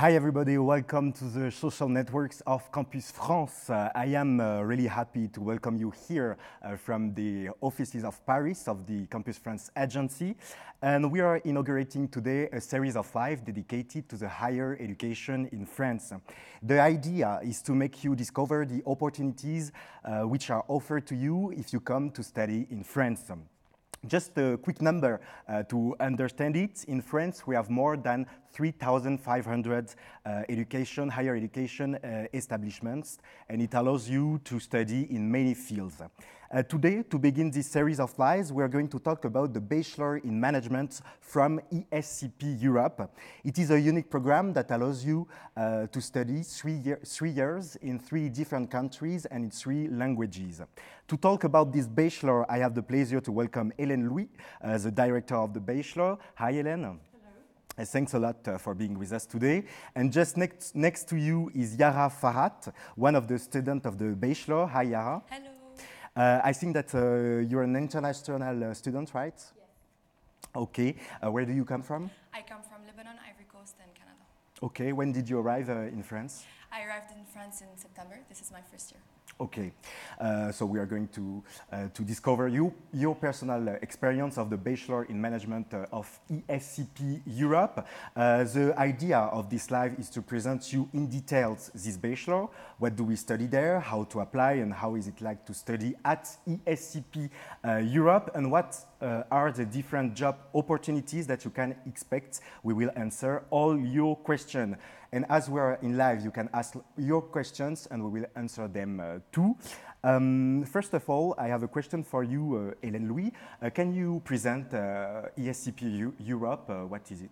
Hi everybody, welcome to the social networks of Campus France. I am really happy to welcome you here from the offices of Paris of the Campus France agency. And we are inaugurating today a series of live dedicated to the higher education in France. The idea is to make you discover the opportunities which are offered to you if you come to study in France. Just a quick number to understand it. In France, we have more than 3,500 higher education establishments, and it allows you to study in many fields. Today, to begin this series of lives, we are going to talk about the Bachelor in Management from ESCP Europe. It is a unique program that allows you to study 3 years in 3 different countries and in 3 languages. To talk about this Bachelor, I have the pleasure to welcome Hélène Louis, the director of the Bachelor. Hi, Hélène. Thanks a lot for being with us today. And just next to you is Yara Farhat, one of the students of the Bachelor. Hi, Yara. Hello. I think that you're an international student, right? Yes. Okay. Where do you come from? I come from Lebanon, Ivory Coast, and Canada. Okay. When did you arrive in France? I arrived in France in September. This is my first year. Okay, so we are going to discover your personal experience of the Bachelor in Management of ESCP Europe. The idea of this live is to present you in details this Bachelor. What do we study there, how to apply, and how is it like to study at ESCP Europe, and what are the different job opportunities that you can expect. We will answer all your questions. And as we are in live, you can ask your questions and we will answer them too. First of all, I have a question for you, Hélène Louis. Can you present ESCP Europe? What is it?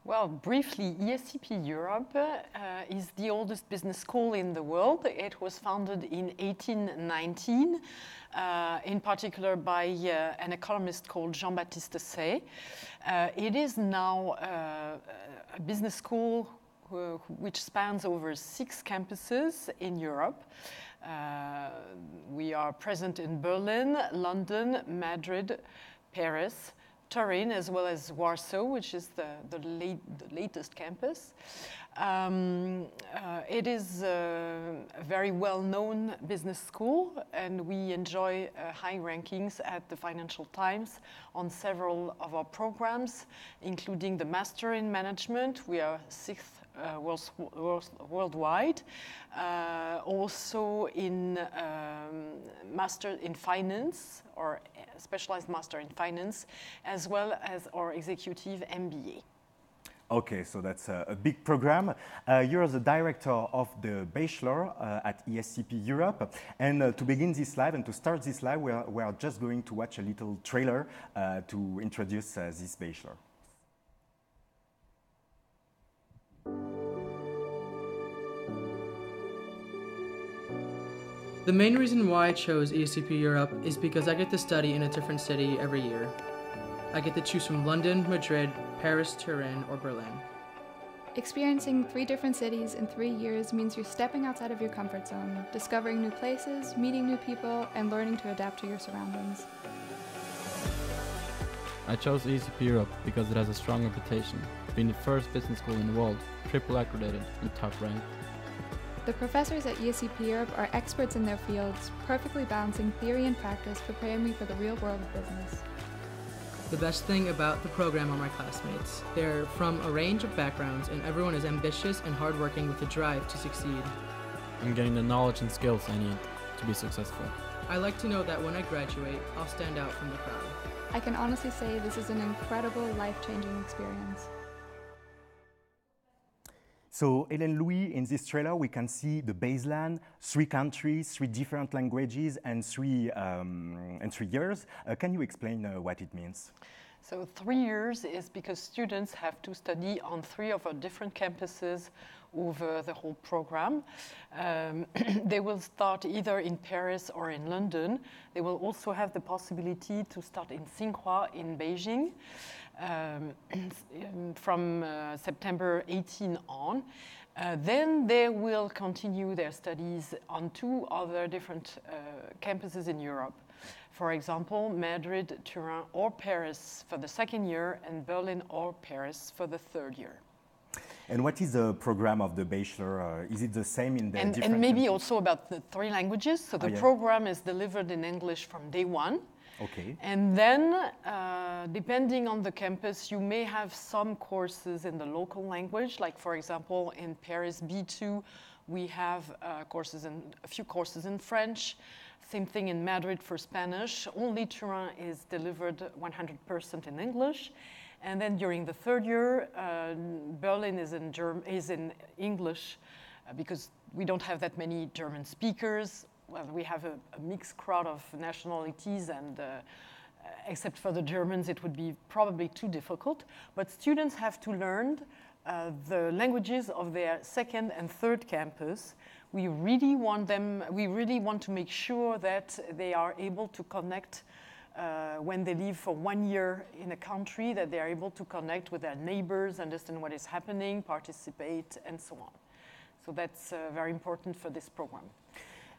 Well, briefly, ESCP Europe is the oldest business school in the world. It was founded in 1819, in particular by an economist called Jean-Baptiste Say. It is now a business school which spans over 6 campuses in Europe. We are present in Berlin, London, Madrid, Paris, Turin, as well as Warsaw, which is the latest campus. It is a very well-known business school, and we enjoy high rankings at the Financial Times on several of our programs, including the Master in Management. We are 6th worldwide. Also in Master in Finance, or Specialized Master in Finance, as well as our Executive MBA. Okay, so that's a big program. You're the director of the Bachelor at ESCP Europe. And to begin this live and to start this live, we are just going to watch a little trailer to introduce this Bachelor. The main reason why I chose ESCP Europe is because I get to study in a different city every year. I get to choose from London, Madrid, Paris, Turin, or Berlin. Experiencing 3 different cities in 3 years means you're stepping outside of your comfort zone, discovering new places, meeting new people, and learning to adapt to your surroundings. I chose ESCP Europe because it has a strong reputation, being the first business school in the world, triple accredited and top ranked. The professors at ESCP Europe are experts in their fields, perfectly balancing theory and practice, preparing me for the real world of business. The best thing about the program are my classmates. They're from a range of backgrounds, and everyone is ambitious and hardworking with a drive to succeed. I'm getting the knowledge and skills I need to be successful. I like to know that when I graduate, I'll stand out from the crowd. I can honestly say this is an incredible, life-changing experience. So, Hélène Louis, in this trailer, we can see the baseline, 3 countries, 3 different languages, and 3 years. Can you explain what it means? So 3 years is because students have to study on 3 of our different campuses over the whole program. They will start either in Paris or in London. They will also have the possibility to start in Tsinghua in Beijing. From September 18 on. Then they will continue their studies on 2 other different campuses in Europe. For example, Madrid, Turin, or Paris for the 2nd year, and Berlin or Paris for the 3rd year. And what is the program of the bachelor? Is it the same in the different And maybe countries? also about the 3 languages. So the yeah. program is delivered in English from day 1. Okay. And then, depending on the campus, you may have some courses in the local language. Like, for example, in Paris B2, we have a few courses in French. Same thing in Madrid for Spanish. Only Turin is delivered 100% in English. And then during the 3rd year, Berlin is in English because we don't have that many German speakers. Well, we have a mixed crowd of nationalities, and except for the Germans, it would be probably too difficult. But students have to learn the languages of their 2nd and 3rd campus. We really want to make sure that they are able to connect when they live for 1 year in a country, that they are able to connect with their neighbors, understand what is happening, participate, and so on. So that's very important for this program.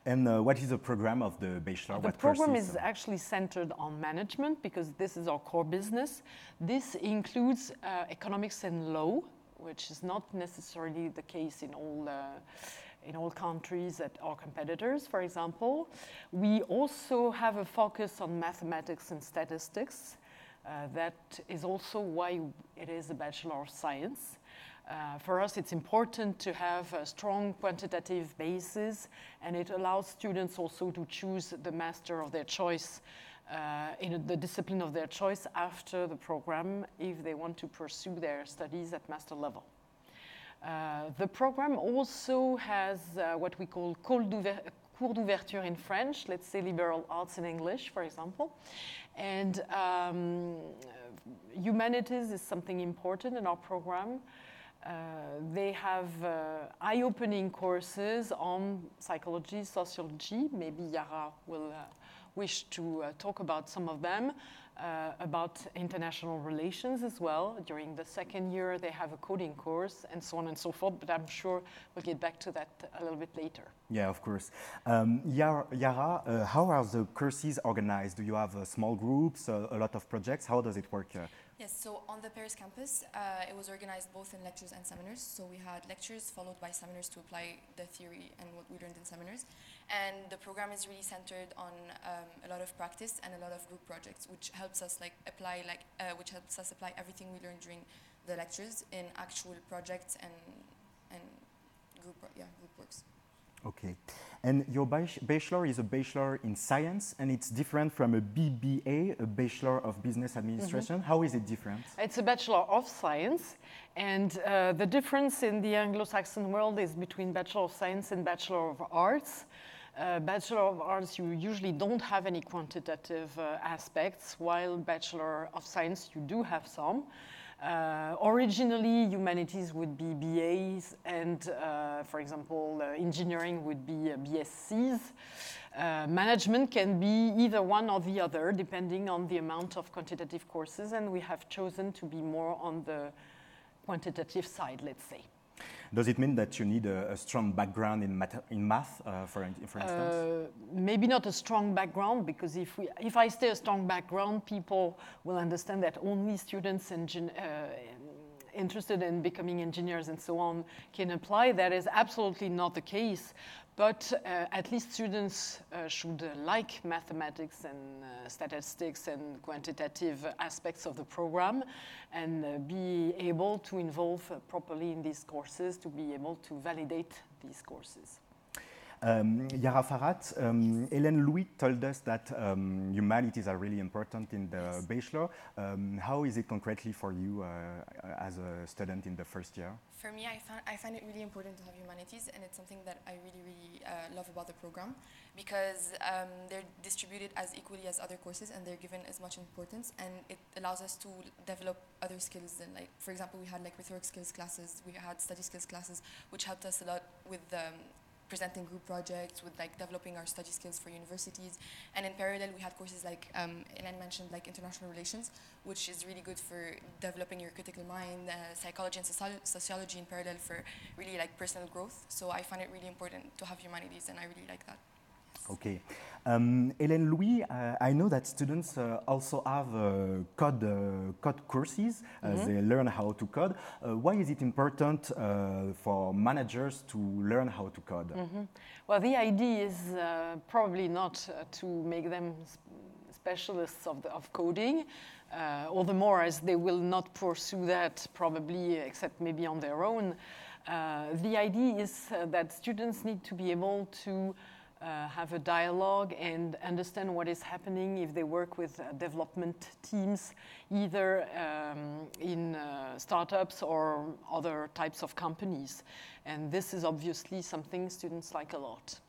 And what is the program of the bachelor? The program is actually centered on management because this is our core business. This includes economics and law, which is not necessarily the case in all countries that are competitors, for example. We also have a focus on mathematics and statistics. That is also why it is a Bachelor of Science. For us, it's important to have a strong quantitative basis, and it allows students also to choose the master of their choice, in the discipline of their choice after the program, if they want to pursue their studies at master level. The program also has what we call cours d'ouverture in French, let's say liberal arts in English, for example. And humanities is something important in our program. They have eye-opening courses on psychology, sociology. Maybe Yara will wish to talk about some of them, about international relations as well. During the 2nd year, they have a coding course and so on and so forth, but I'm sure we'll get back to that a little bit later. Yeah, of course. Yara, how are the courses organized? Do you have small groups, a lot of projects? How does it work? Yes, so on the Paris campus, it was organized both in lectures and seminars. So we had lectures followed by seminars to apply the theory and what we learned in seminars. And the program is really centered on a lot of practice and a lot of group projects, which helps us apply everything we learned during the lectures in actual projects and group works. Okay. And your bachelor is a bachelor in science, and it's different from a BBA, a Bachelor of Business Administration. How is it different? It's a Bachelor of Science, and the difference in the Anglo-Saxon world is between Bachelor of Science and Bachelor of Arts. Bachelor of Arts, you usually don't have any quantitative aspects, while Bachelor of Science, you do have some. Originally, humanities would be BAs, and for example, engineering would be BScs. Management can be either one or the other, depending on the amount of quantitative courses, and we have chosen to be more on the quantitative side, let's say. Does it mean that you need a strong background in math, for instance? Maybe not a strong background, because if I say a strong background, people will understand that only students interested in becoming engineers and so on can apply. That is absolutely not the case. But at least students should like mathematics and statistics and quantitative aspects of the program, and be able to involve properly in these courses, to be able to validate these courses. Yara Farhat, Hélène Louis told us that humanities are really important in the bachelor. How is it concretely for you as a student in the 1st year? For me, I find it really important to have humanities, and it's something that I really love about the program, because they're distributed as equally as other courses, and they're given as much importance, and it allows us to develop other skills. And for example, we had rhetoric skills classes, we had study skills classes, which helped us a lot with presenting group projects, with developing our study skills for universities. And in parallel, we had courses Hélène mentioned, international relations, which is really good for developing your critical mind, psychology and sociology in parallel for really personal growth. So I find it really important to have humanities, and I really like that. Yes. Okay. Hélène Louis, I know that students also have code courses. They learn how to code. Why is it important for managers to learn how to code? Well, the idea is probably not to make them specialists of coding, all the more as they will not pursue that probably except maybe on their own. The idea is that students need to be able to have a dialogue and understand what is happening if they work with development teams, either in startups or other types of companies. And this is obviously something students like a lot.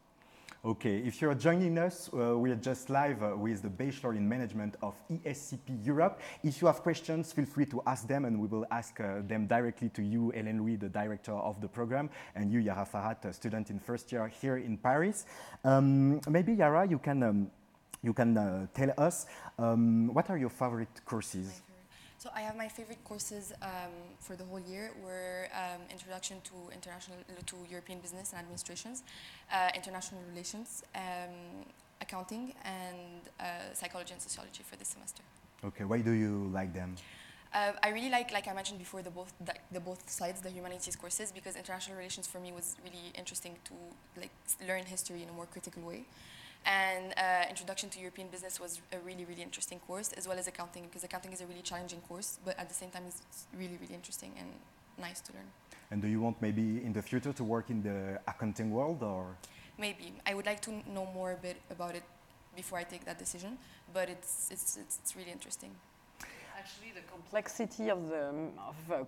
Okay, if you're joining us, we are just live with the Bachelor in Management of ESCP Europe. If you have questions, feel free to ask them, and we will ask them directly to you, Hélène Louis, the director of the program, and you, Yara Farhat, a student in first year here in Paris. Maybe, Yara, you can tell us what are your favorite courses? So I have my favorite courses for the whole year were Introduction to European Business and Administrations, International Relations, Accounting, and Psychology and Sociology for this semester. Okay, why do you like them? I really like I mentioned before, the both sides, the humanities courses, because international relations for me was really interesting to learn history in a more critical way. And Introduction to European Business was a really, really interesting course, as well as accounting, because accounting is a really challenging course, but at the same time it's really, really interesting and nice to learn. And do you want maybe in the future to work in the accounting world, or? Maybe. I would like to know more a bit about it before I take that decision, but it's really interesting. Actually, the complexity of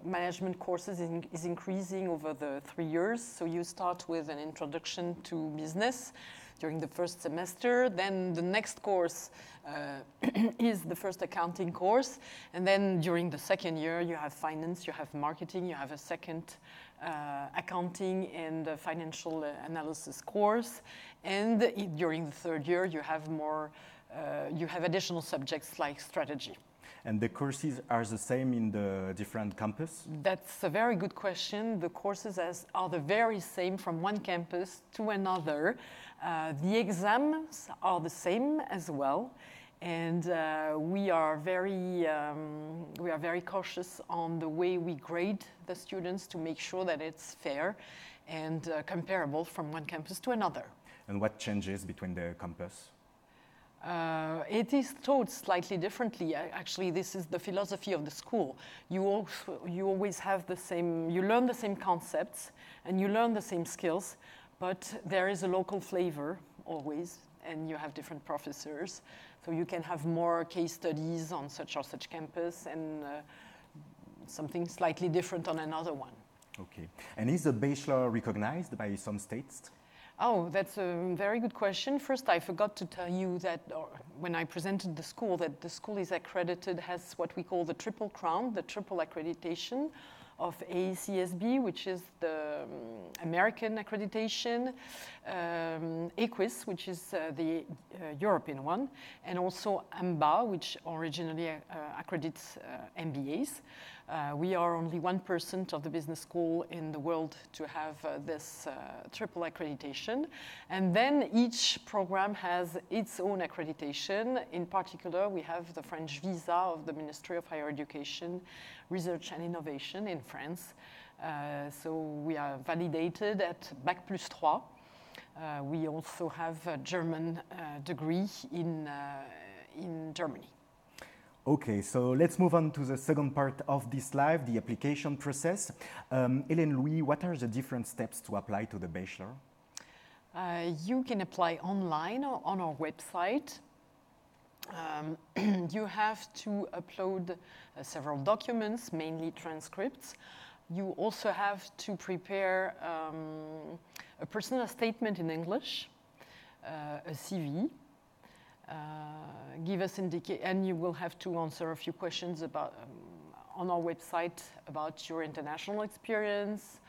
management courses is increasing over the 3 years. So you start with an introduction to business during the first semester. Then the next course is the first accounting course. And then during the second year, you have finance, you have marketing, you have a second accounting and financial analysis course. And during the third year, you have you have additional subjects like strategy. And the courses are the same in the different campus? That's a very good question. The courses are the very same from one campus to another. The exams are the same as well. And we are very cautious on the way we grade the students to make sure that it's fair and comparable from one campus to another. And what changes between the campus? It is taught slightly differently. Actually, this is the philosophy of the school. You always have you learn the same concepts and you learn the same skills, but there is a local flavor always, and you have different professors. So you can have more case studies on such or such campus and something slightly different on another one. Okay. And is the bachelor recognized by some states? Oh, that's a very good question. First, I forgot to tell you that when I presented the school, that the school is accredited, has what we call the Triple Crown, the triple accreditation of AECSB, which is the American accreditation, EQUIS, which is the European one, and also AMBA, which originally accredits MBAs. We are only 1% of the business school in the world to have this triple accreditation. And then each program has its own accreditation. In particular, we have the French visa of the Ministry of Higher Education, Research and Innovation in France. So we are validated at Bac+3. We also have a German degree in Germany. Okay, so let's move on to the second part of this live, the application process. Hélène Louis, what are the different steps to apply to the bachelor? You can apply online on our website. You have to upload several documents, mainly transcripts. You also have to prepare a personal statement in English, a CV. Give us and you will have to answer a few questions about on our website about your international experience,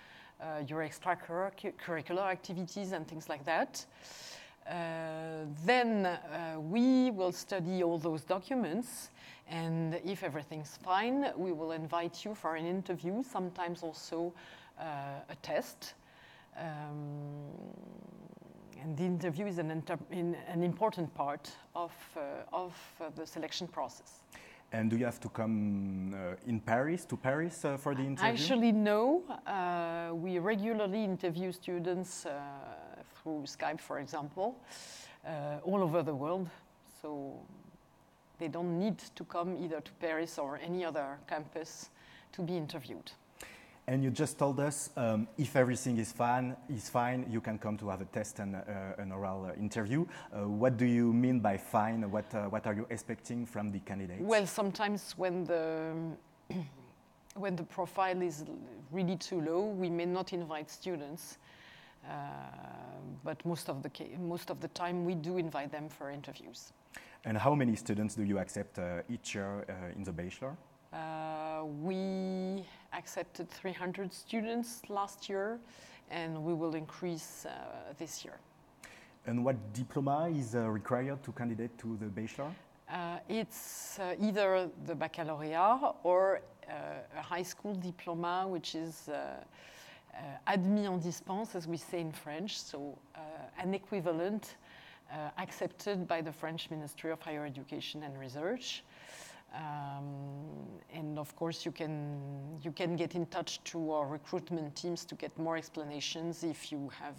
your extracurricular activities and things like that. Then we will study all those documents, and if everything's fine, we will invite you for an interview, sometimes also a test. And the interview is an important part of the selection process. And do you have to come to Paris for the interview? Actually, no. We regularly interview students through Skype, for example, all over the world. So they don't need to come either to Paris or any other campus to be interviewed. And you just told us if everything is fine, you can come to have a test and an oral interview. What do you mean by fine? What are you expecting from the candidates? Well, sometimes when the profile is really too low, we may not invite students. But most of the time, we do invite them for interviews. And how many students do you accept each year in the bachelor? We accepted 300 students last year, and we will increase this year. And what diploma is required to candidate to the bachelor? It's either the baccalaureate or a high school diploma, which is admis en dispense, as we say in French, so an equivalent accepted by the French Ministry of Higher Education and Research. And of course, you can get in touch to our recruitment teams to get more explanations if you have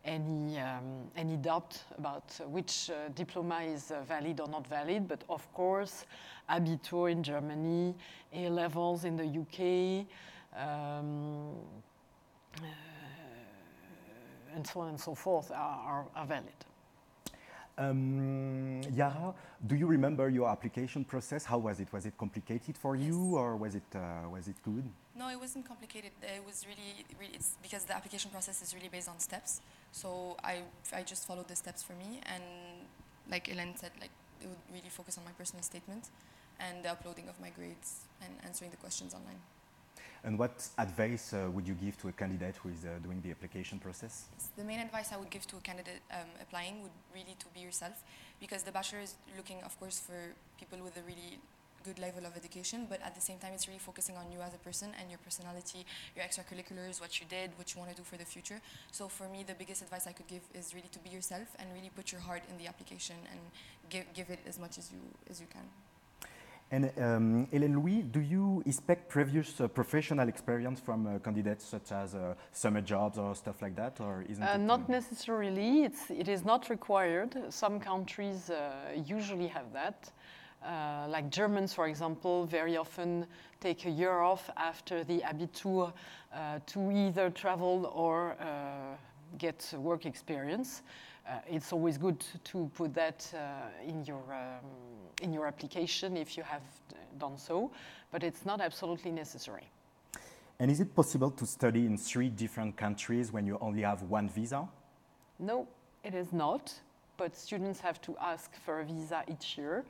any doubt about which diploma is valid or not valid. But of course, Abitur in Germany, A-levels in the UK, and so on and so forth are valid. Yara, do you remember your application process? How was it? Was it complicated for you, or was it good? No, it wasn't complicated. It was really it's because the application process is really based on steps. So I just followed the steps for me, and like Hélène said, like it would really focus on my personal statement and the uploading of my grades and answering the questions online. And what advice would you give to a candidate who is doing the application process? The main advice I would give to a candidate applying would really to be yourself, because the bachelor is looking, of course, for people with a really good level of education, but at the same time it's really focusing on you as a person and your personality, your extracurriculars, what you did, what you want to do for the future. So for me, the biggest advice I could give is really to be yourself and really put your heart in the application and give it as much as you can. And Hélène Louis, do you expect previous professional experience from candidates, such as summer jobs or stuff like that, or isn't it? Not necessarily. It is not required. Some countries usually have that. Like Germans, for example, very often take a year off after the Abitur to either travel or get work experience. It's always good to put that in your application if you have done so, but it's not absolutely necessary. And is it possible to study in 3 different countries when you only have one visa? No, it is not, but students have to ask for a visa each year,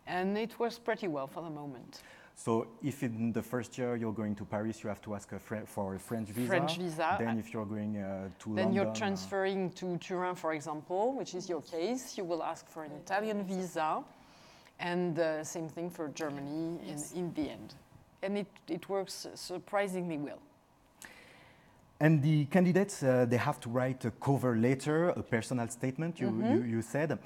and it works pretty well for the moment. So if in the first year you're going to Paris, you have to ask for a French visa. French visa. Then if you're going to London... Then you're transferring to Turin, for example, which is your case. You will ask for an Italian visa. And same thing for Germany in the end. And it works surprisingly well. And the candidates, they have to write a cover letter, a personal statement, you said.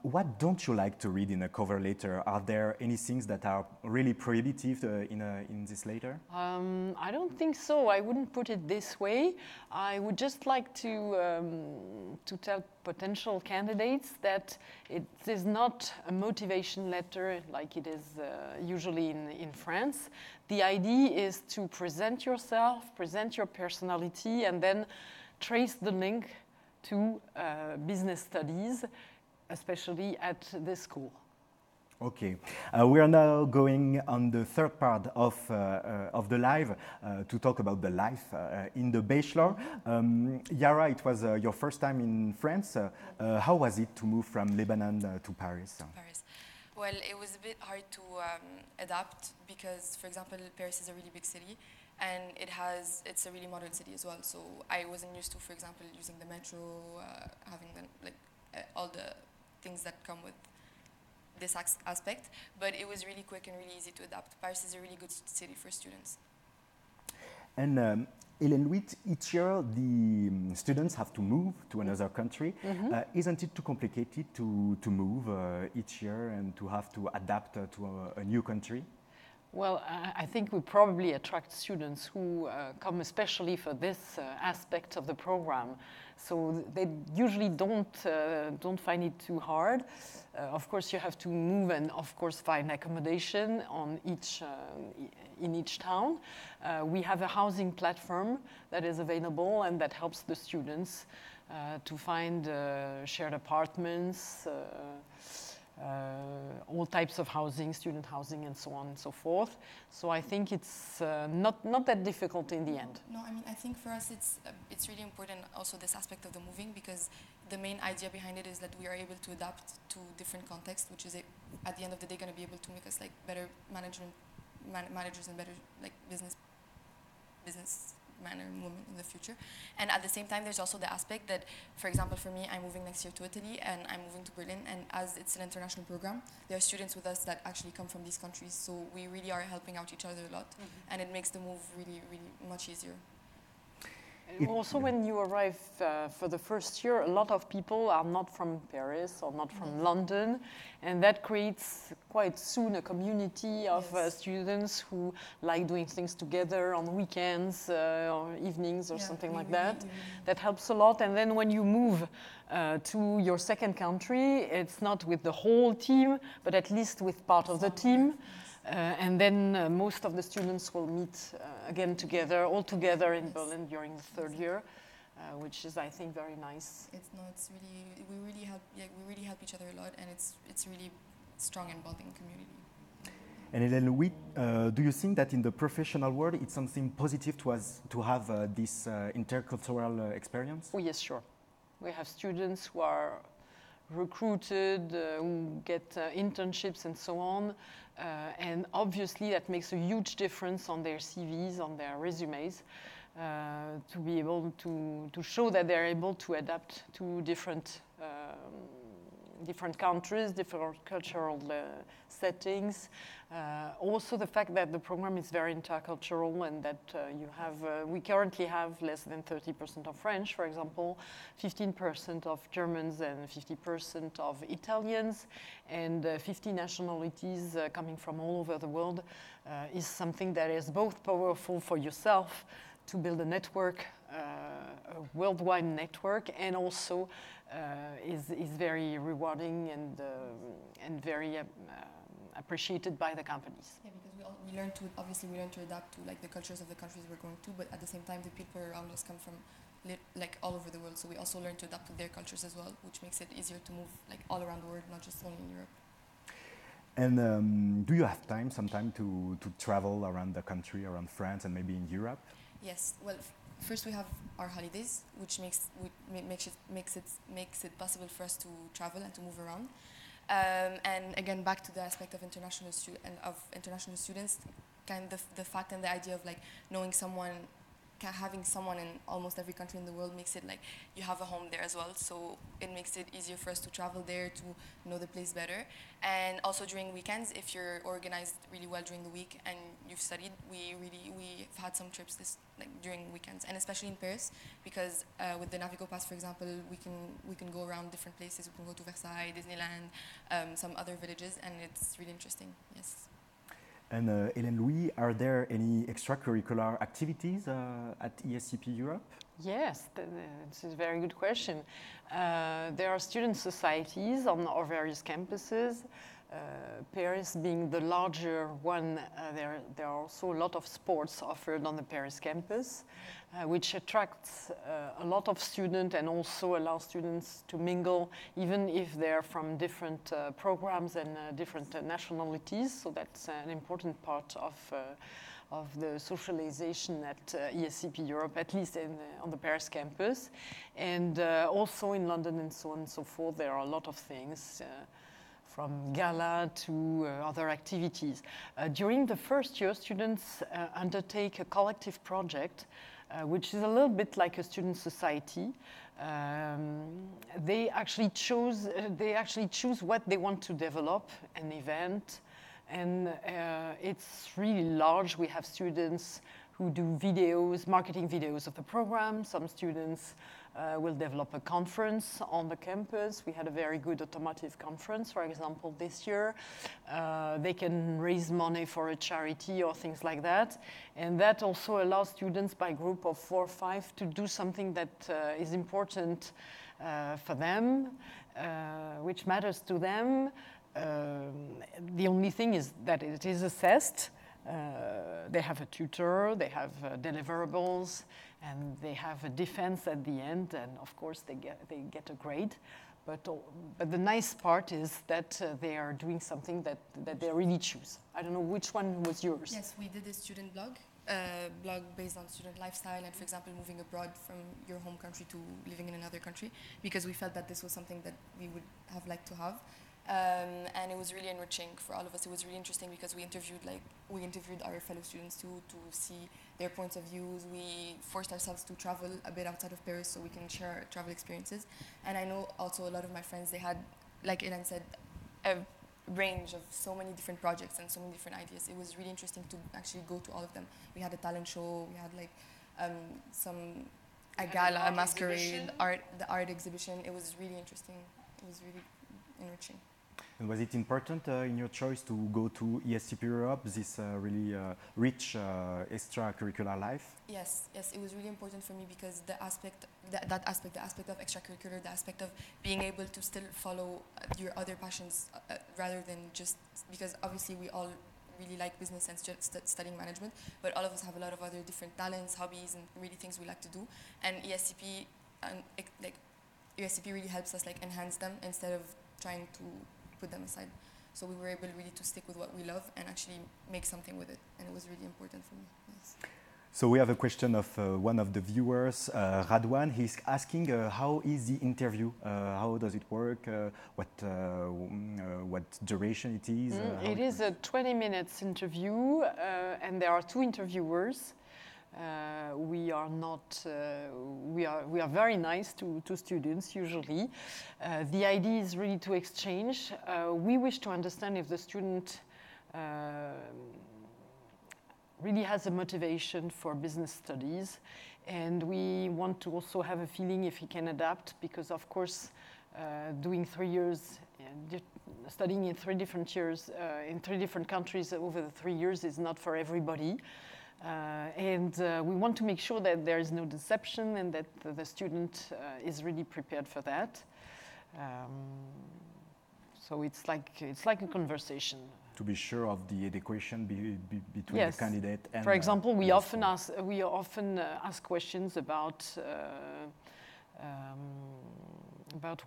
What don't you like to read in a cover letter? Are there any things that are really prohibitive in this letter? I don't think so. I wouldn't put it this way. I would just like to tell potential candidates that it is not a motivation letter like it is usually in France. The idea is to present yourself, present your personality, and then trace the link to business studies, especially at this school. Okay, we are now going on the third part of the live to talk about the life in the bachelor. Yara, it was your first time in France. How was it to move from Lebanon to Paris? Paris. Well, it was a bit hard to adapt because, for example, Paris is a really big city, and it's a really modern city as well. So I wasn't used to, for example, using the metro, having all the things that come with this aspect, but it was really quick and really easy to adapt. Paris is a really good city for students. And Hélène Louis, each year the students have to move to another country. Isn't it too complicated to move each year and to have to adapt to a new country? Well, I think we probably attract students who come especially for this aspect of the program. So they usually don't find it too hard. Of course, you have to move and, of course, find accommodation on in each town. We have a housing platform that is available and that helps the students to find shared apartments, all types of housing, student housing, and so on and so forth. So I think it's not that difficult in the end. No, I mean, I think for us it's really important also this aspect of the moving, because the main idea behind it is that we are able to adapt to different contexts, which is at the end of the day going to be able to make us like better managers and better like business man and woman in the future. And at the same time, there's also the aspect that, for example, for me, I'm moving next year to Italy and I'm moving to Berlin, and as it's an international program, there are students with us that actually come from these countries, so we really are helping out each other a lot, and it makes the move really, really much easier. Also, when you arrive for the first year, a lot of people are not from Paris or not from London, and that creates quite soon a community of students who like doing things together on weekends or evenings or something like that. That helps a lot. And then when you move to your second country, it's not with the whole team, but at least with part of the team. And then most of the students will meet again together, all together in Berlin during the third year, which is, I think, very nice. It's really, we really help each other a lot, and it's really strong and bonding community. And Hélène, do you think that in the professional world it's something positive to have this intercultural experience? Oh yes, sure. We have students who are recruited, who get internships and so on. And obviously that makes a huge difference on their CVs, on their resumes, to be able to show that they're able to adapt to different countries, different cultural settings. Also the fact that the program is very intercultural and that we currently have less than 30% of French, for example, 15% of Germans and 50% of Italians, and 50 nationalities coming from all over the world is something that is both powerful for yourself to build a network, a worldwide network, and also is very rewarding and very appreciated by the companies. Yeah, because we learn to adapt to like the cultures of the countries we're going to, but at the same time the people around us come from like all over the world, so we also learn to adapt to their cultures as well, which makes it easier to move like all around the world, not just only in Europe. And do you have sometime to travel around the country, around France and maybe in Europe? Yes. Well, first we have our holidays, which makes it possible for us to travel and to move around. And again, back to the aspect of international students, kind of the fact and the idea of like knowing someone, having someone in almost every country in the world makes it like you have a home there as well. So it makes it easier for us to travel there, to know the place better. And also during weekends, if you're organized really well during the week and you've studied, we've had some trips during weekends, and especially in Paris, because with the Navigo Pass, for example, we can go around different places. We can go to Versailles, Disneyland, some other villages, and it's really interesting. Yes. And Hélène Louis, are there any extracurricular activities at ESCP Europe? Yes, this is a very good question. There are student societies on our various campuses. Paris being the larger one, there are also a lot of sports offered on the Paris campus, which attracts a lot of students and also allows students to mingle, even if they're from different programs and different nationalities. So that's an important part of the socialization at ESCP Europe, at least on the Paris campus. And also in London and so on and so forth, there are a lot of things. From gala to other activities. During the first year, students undertake a collective project, which is a little bit like a student society. They actually choose what they want to develop, an event, and it's really large. We have students who do videos, marketing videos of the program. Some students will develop a conference on the campus. We had a very good automotive conference, for example, this year. They can raise money for a charity or things like that. And that also allows students by group of 4 or 5 to do something that is important for them, which matters to them. The only thing is that it is assessed. They have a tutor, they have deliverables, and they have a defense at the end, and of course they get a grade. But the nice part is that they are doing something that they really choose. I don't know which one was yours. Yes, we did a student blog based on student lifestyle and, for example, moving abroad from your home country to living in another country, because we felt that this was something that we would have liked to have. And it was really enriching for all of us. It was really interesting because we interviewed our fellow students to see their points of views. We forced ourselves to travel a bit outside of Paris so we can share our travel experiences. And I know also a lot of my friends, they had, like Ilan said, a range of so many different projects and so many different ideas. It was really interesting to actually go to all of them. We had a talent show, we had like a gala, a masquerade, the art exhibition. It was really interesting. It was really enriching. And was it important in your choice to go to ESCP Europe, this really rich extracurricular life? Yes, it was really important for me because the aspect of extracurricular, the aspect of being able to still follow your other passions rather than just, because obviously we all really like business and studying management, but all of us have a lot of other different talents, hobbies, and really things we like to do. And ESCP, ESCP really helps us like enhance them instead of trying to put them aside. So we were able really to stick with what we love and actually make something with it, and it was really important for me. Yes. So we have a question of one of the viewers, Radwan. He's asking how is the interview? How does it work? What duration it is? It is a 20 minutes interview, and there are 2 interviewers. We are very nice to students usually. The idea is really to exchange. We wish to understand if the student really has a motivation for business studies, and we want to also have a feeling if he can adapt, because of course doing 3 years, studying in 3 different years, in 3 different countries over the 3 years is not for everybody. And we want to make sure that there is no deception and that the student is really prepared for that. So it's like a conversation. To be sure of the adequation between yes. the candidate and. For example, we often ask questions about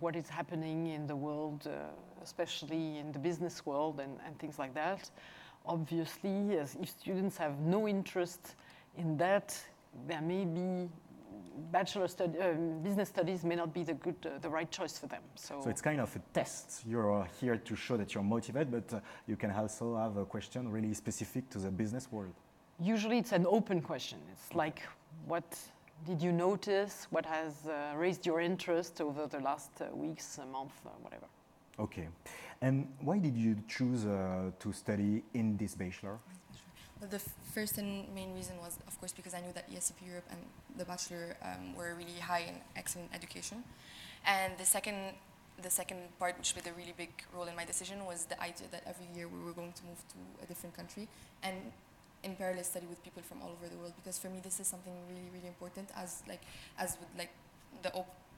what is happening in the world, especially in the business world and things like that. Obviously, if students have no interest in that, there may be business studies may not be the right choice for them. So it's kind of a test. You're here to show that you're motivated, but you can also have a question really specific to the business world. Usually it's an open question. It's like, what did you notice? What has raised your interest over the last weeks, month, whatever? Okay. And why did you choose to study in this bachelor? Well, the first and main reason was, of course, because I knew that ESCP Europe and the bachelor were really high in excellent education. And the second part, which played a really big role in my decision, was the idea that every year we were going to move to a different country and in parallel study with people from all over the world. Because for me, this is something really, really important. As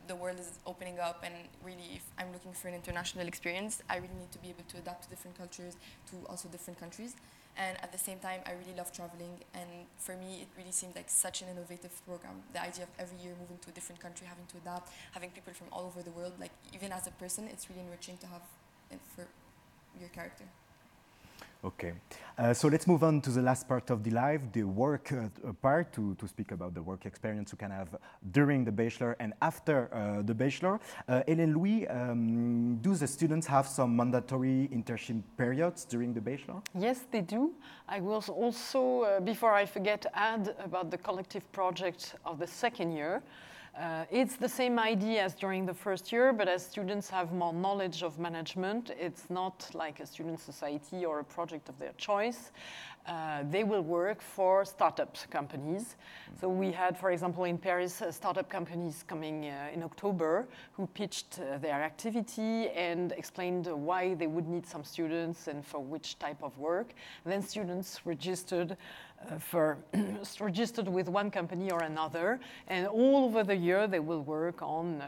the world is opening up, and really, if I'm looking for an international experience, I really need to be able to adapt to different cultures, to also different countries. And at the same time, I really love traveling, and for me, it really seemed like such an innovative program. The idea of every year moving to a different country, having to adapt, having people from all over the world, like even as a person, it's really enriching to have it for your character. Okay, so let's move on to the last part of the live, the work part, to speak about the work experience you can have during the bachelor and after the bachelor. Hélène Louis, do the students have some mandatory internship periods during the bachelor? Yes, they do. I will also, before I forget, add about the collective project of the second year. It's the same idea as during the first year, but as students have more knowledge of management, it's not like a student society or a project of their choice. they will work for startup companies. So we had, for example, in Paris, startup companies coming in October who pitched their activity and explained why they would need some students and for which type of work. And then students registered registered with one company or another, and all over the year they will work on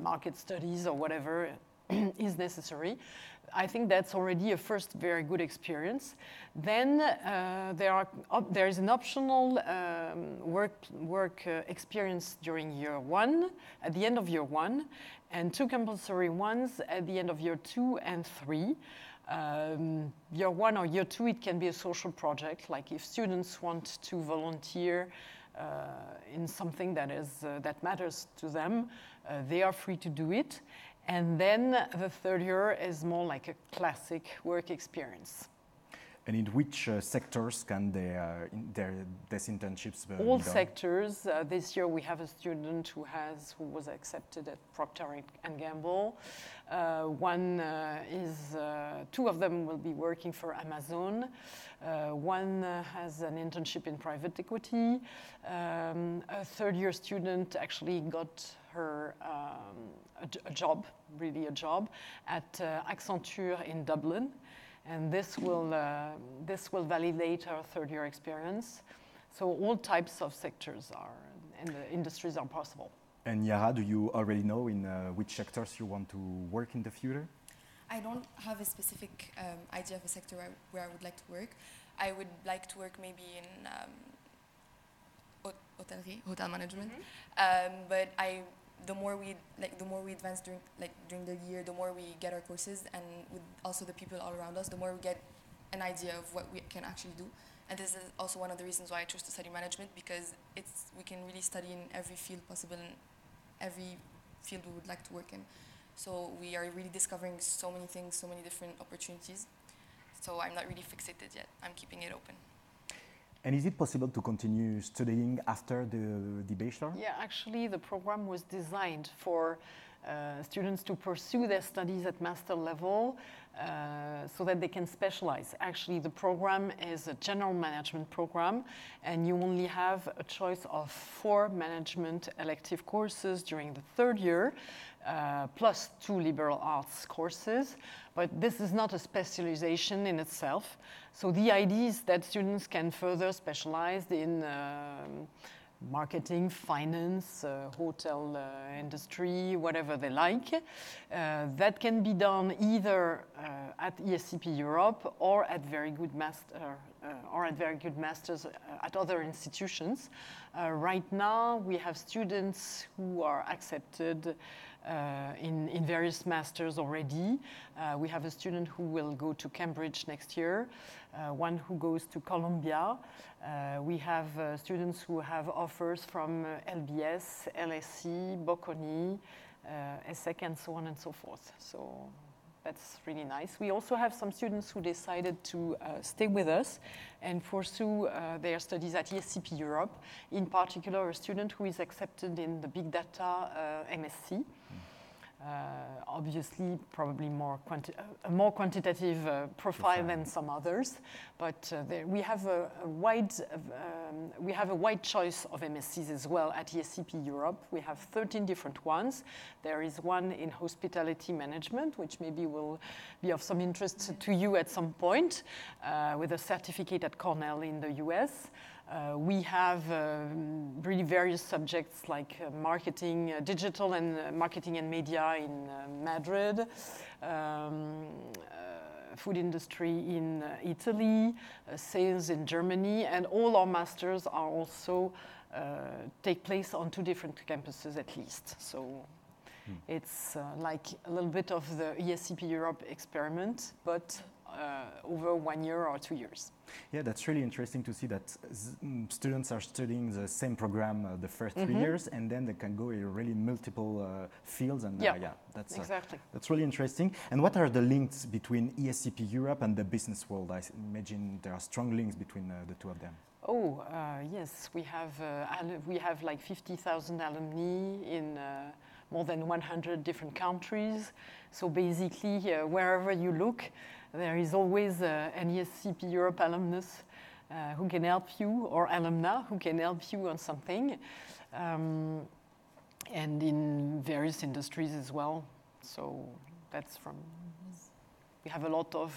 market studies or whatever is necessary. I think that's already a first very good experience. Then there is an optional work experience during year one, at the end of year one, and 2 compulsory ones at the end of year 2 and 3. Year 1 or year 2, it can be a social project, like if students want to volunteer in something that matters to them, they are free to do it. And then the third year is more like a classic work experience. And in which sectors can these internships be All done? sectors. This year we have a student who was accepted at Procter & Gamble. Two of them will be working for Amazon. One has an internship in private equity. A third-year student actually got her a job at Accenture in Dublin. And this will validate our third-year experience. So all types of sectors and the industries are possible. And Yara, do you already know in which sectors you want to work in the future? I don't have a specific idea of a sector where I would like to work. I would like to work maybe in hotel management. But the more we advance during the year, the more we get our courses, and with also the people all around us, the more we get an idea of what we can actually do. And this is also one of the reasons why I chose to study management, because we can really study in every field possible, in every field we would like to work in. So we are really discovering so many things, so many different opportunities. So I'm not really fixated yet. I'm keeping it open. And is it possible to continue studying after the bachelor? Yeah, actually the program was designed for students to pursue their studies at master level so that they can specialize. Actually, the program is a general management program, and you only have a choice of 4 management elective courses during the third year, plus 2 liberal arts courses. But this is not a specialization in itself. So the idea is that students can further specialize in marketing, finance, hotel industry, whatever they like. That can be done either at ESCP Europe or at very good masters at other institutions. Right now, we have students who are accepted in various masters already. We have a student who will go to Cambridge next year, one who goes to Columbia. We have students who have offers from LBS, LSE, Bocconi, ESSEC, and so on and so forth. So that's really nice. We also have some students who decided to stay with us and pursue their studies at ESCP Europe, in particular a student who is accepted in the Big Data MSc. Obviously, probably a more quantitative profile than some others, but we have a wide choice of MSCs as well at ESCP Europe. We have 13 different ones. There is one in hospitality management, which maybe will be of some interest to you at some point, with a certificate at Cornell in the US. We have really various subjects like marketing, digital and marketing and media in Madrid, food industry in Italy, sales in Germany, and all our masters are also take place on 2 different campuses at least. So it's like a little bit of the ESCP Europe experiment, but over 1 year or 2 years. Yeah, that's really interesting to see that students are studying the same program the first 3 years, and then they can go in really multiple fields. And that's exactly. That's really interesting. And what are the links between ESCP Europe and the business world? I imagine there are strong links between the 2 of them. Oh, yes, we have like 50,000 alumni in more than 100 different countries. So basically, wherever you look, there is always an ESCP Europe alumnus who can help you, or alumni who can help you on something, and in various industries as well. So that's from, we have a lot of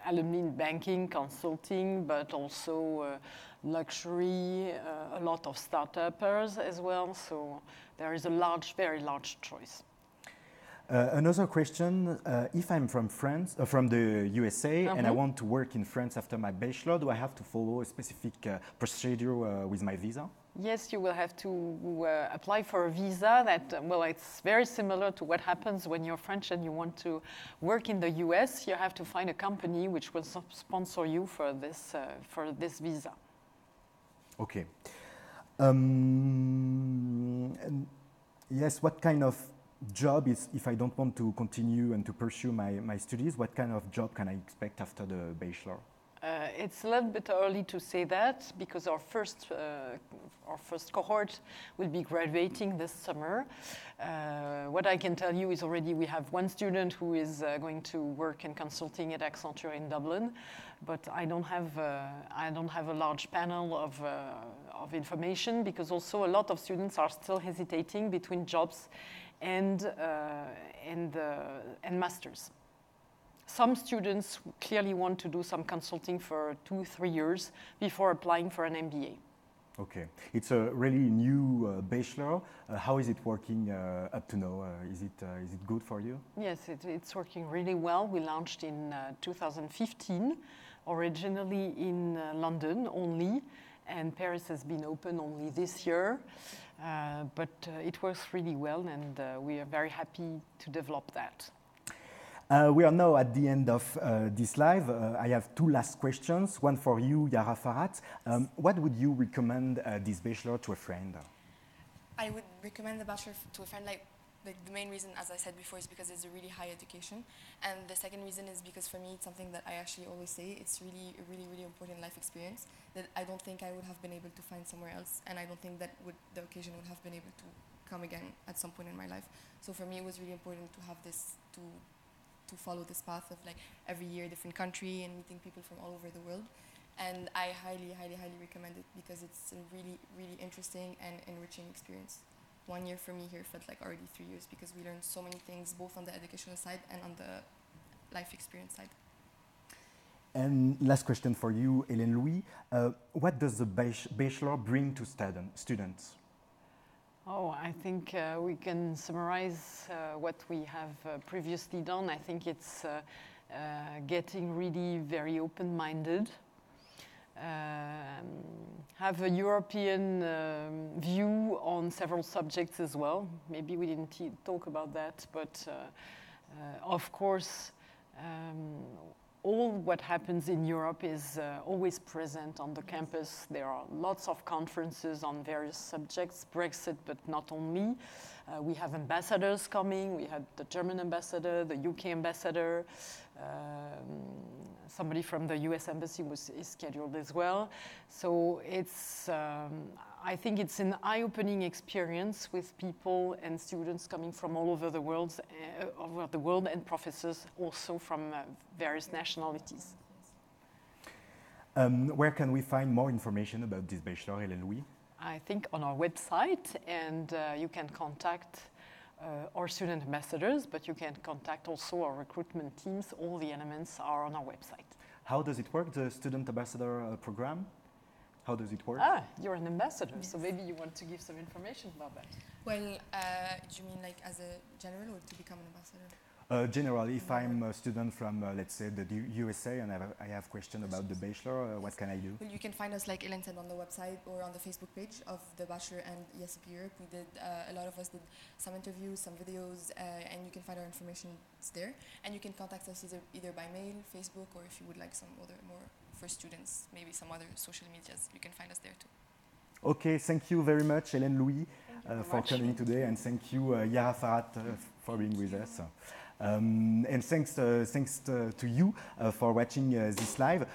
alumni in banking, consulting, but also luxury, a lot of startuppers as well. So there is a large, very large choice. Another question, if I'm from France, from the USA, and I want to work in France after my bachelor, do I have to follow a specific procedure with my visa? Yes, you will have to apply for a visa that, well, it's very similar to what happens when you're French and you want to work in the US. You have to find a company which will sponsor you for this visa. Okay. Yes, what kind of job is, if I don't want to continue and to pursue my studies, what kind of job can I expect after the bachelor? It's a little bit early to say that because our first cohort will be graduating this summer. What I can tell you is already we have one student who is going to work in consulting at Accenture in Dublin, but I don't have a large panel of information because also a lot of students are still hesitating between jobs and masters. Some students clearly want to do some consulting for 2-3 years before applying for an MBA. Okay, it's a really new bachelor. How is it working up to now? Is it good for you? Yes, it's working really well. We launched in 2015, originally in London only, and Paris has been open only this year. But it works really well, and we are very happy to develop that. We are now at the end of this live. I have two last questions. One for you, Yara Farhat. What would you recommend this bachelor to a friend? I would recommend the bachelor to a friend, like the main reason, as I said before, is because it's a really high education. And the second reason is because for me, it's something that I actually always say, it's really, really, really important life experience that I don't think I would have been able to find somewhere else. And I don't think that the occasion would have been able to come again at some point in my life. So for me, it was really important to have this, to follow this path of like every year different country and meeting people from all over the world. And I highly, highly, highly recommend it because it's a really, really interesting and enriching experience. 1 year for me here felt like already 3 years because we learned so many things both on the educational side and on the life experience side. And last question for you, Hélène Louis. What does the bachelor bring to students? Oh, I think we can summarize what we have previously done. I think it's getting really very open-minded, have a European view on several subjects as well. Maybe we didn't talk about that, but of course, all what happens in Europe is always present on the campus. There are lots of conferences on various subjects, Brexit, but not only. We have ambassadors coming. We had the German ambassador, the UK ambassador. Somebody from the US embassy is scheduled as well. So it's, I think it's an eye-opening experience with people and students coming from all over the world and professors also from various nationalities. Where can we find more information about this bachelor, Hélène Louis? I think on our website, and you can contact our student ambassadors, but you can contact also our recruitment teams. All the elements are on our website. How does it work, the student ambassador program? How does it work? Ah, you're an ambassador, yes. So maybe you want to give some information about that. Well, do you mean like as a general or to become an ambassador? Generally, if I'm a student from, let's say, the USA and I have questions about the bachelor, what can I do? Well, you can find us, like Hélène said, on the website or on the Facebook page of the Bachelor and ESCP Europe. We did, a lot of us did some interviews, some videos, and you can find our information there. And you can contact us either by mail, Facebook, or if you would like some other more for students, maybe some other social medias, you can find us there too. Okay, thank you very much, Hélène Louis, for coming today, and thank you, Yara Farhat, for being with us. And thanks to you for watching this live.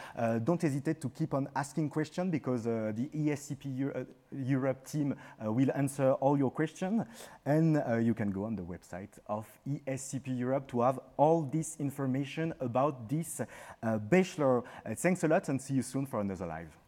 Don't hesitate to keep on asking questions because the ESCP Europe team will answer all your questions. And you can go on the website of ESCP Europe to have all this information about this bachelor. Thanks a lot and see you soon for another live.